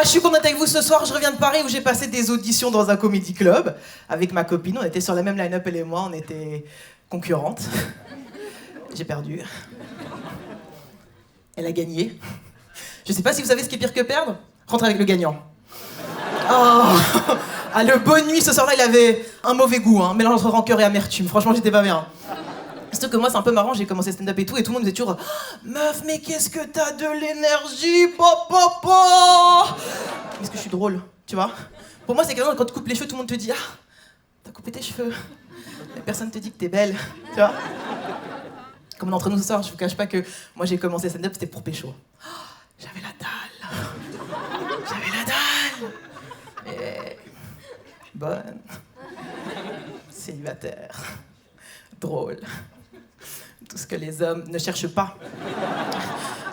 je suis contente avec vous ce soir. Je reviens de Paris où j'ai passé des auditions dans un comedy club avec ma copine. On était sur la même line-up, elle et moi. On était concurrentes. J'ai perdu. Elle a gagné. Je sais pas si vous savez ce qui est pire que perdre. Rentrer avec le gagnant. Oh. Ah, le bonne nuit ce soir-là, il avait un mauvais goût, hein. Mélange entre rancœur et amertume. Franchement, j'étais pas bien. Surtout que moi, c'est un peu marrant, j'ai commencé stand-up et tout le monde me disait toujours « Meuf, mais qu'est-ce que t'as de l'énergie, papa !» Est-ce que je suis drôle, tu vois? Pour moi, c'est quand tu coupes les cheveux, tout le monde te dit « Ah, t'as coupé tes cheveux !» Et personne te dit que t'es belle, tu vois? Comme entre nous ce soir, je vous cache pas que moi, j'ai commencé stand-up, c'était pour pécho. Oh, j'avais la dalle. J'avais la dalle. Mais... bonne. Célibataire. Drôle. Tout ce que les hommes ne cherchent pas.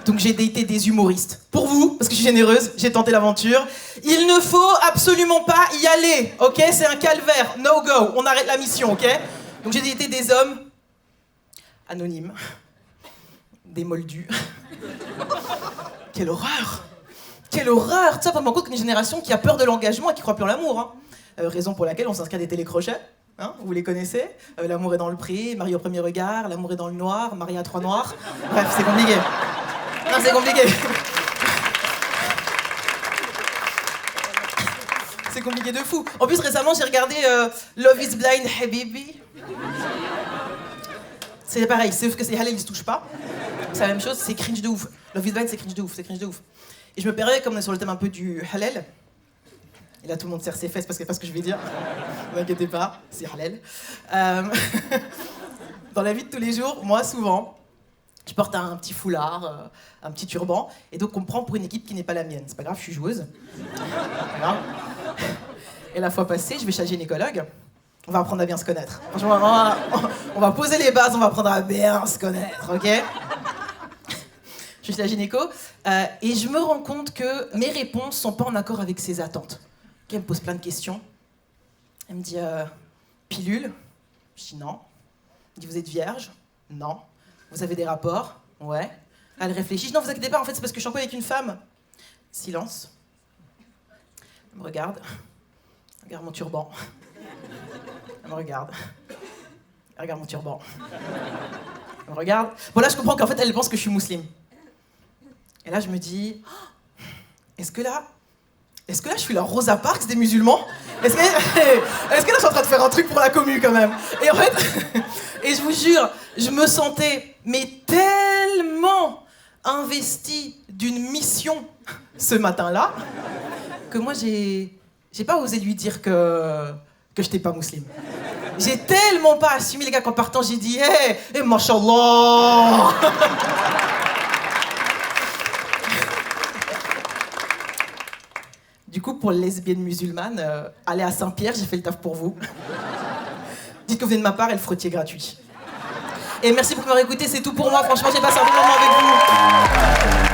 Donc j'ai daté des humoristes. Pour vous, parce que je suis généreuse, j'ai tenté l'aventure. Il ne faut absolument pas y aller, ok? C'est un calvaire, no go, on arrête la mission, ok? Donc j'ai daté des hommes anonymes, des moldus. Quelle horreur! Quelle horreur! Tout ça pour me rendre compte qu'une génération qui a peur de l'engagement et qui croit plus en l'amour, hein. Raison pour laquelle on s'inscrit à des télécrochets. Hein, vous les connaissez? L'amour est dans le pré, Marie au premier regard, l'amour est dans le noir, Marie à trois noirs. Bref, c'est compliqué. Non, c'est compliqué. C'est compliqué de fou. En plus, récemment, j'ai regardé Love is Blind, Habibi. C'est pareil, sauf que c'est halal, ils se touchent pas. C'est la même chose, c'est cringe de ouf. Love is Blind, c'est cringe de ouf, c'est cringe de ouf. Et je me permets, comme on est sur le thème un peu du halal, et là, tout le monde serre ses fesses parce que c'est pas ce que je vais dire. Ne vous inquiétez pas, c'est halal. Dans la vie de tous les jours, moi, souvent, je porte un petit foulard, un petit turban, et donc on me prend pour une équipe qui n'est pas la mienne. C'est pas grave, je suis joueuse. Voilà. Et la fois passée, je vais chez un gynécologue. On va apprendre à bien se connaître. Franchement, on va poser les bases, on va apprendre à bien se connaître, ok? Je suis chez la gynéco, et je me rends compte que mes réponses sont pas en accord avec ses attentes. Elle me pose plein de questions. Elle me dit pilule? Je dis non. Elle me dit vous êtes vierge? Non. Vous avez des rapports? Ouais. Elle réfléchit. Je dis non, vous inquiétez pas, en fait c'est parce que je suis en couple avec une femme. Silence. Elle me regarde. Elle regarde mon turban. Elle me regarde. Elle regarde mon turban. Elle me regarde. Bon là je comprends qu'en fait elle pense que je suis musulmane. Et là je me dis est-ce que là je suis la Rosa Parks des musulmans? Est-ce que là je suis en train de faire un truc pour la commu quand même? Et en fait, et je vous jure, je me sentais mais tellement investie d'une mission ce matin-là que moi j'ai pas osé lui dire que j'étais pas musulmane. J'ai tellement pas assumé les gars qu'en partant j'ai dit hey, mashallah. Du coup, pour les lesbiennes musulmanes, allez à Saint-Pierre, j'ai fait le taf pour vous. Dites que vous venez de ma part et le frottier gratuit. Et merci pour m'avoir écouté, c'est tout pour moi. Franchement, j'ai passé un bon moment avec vous.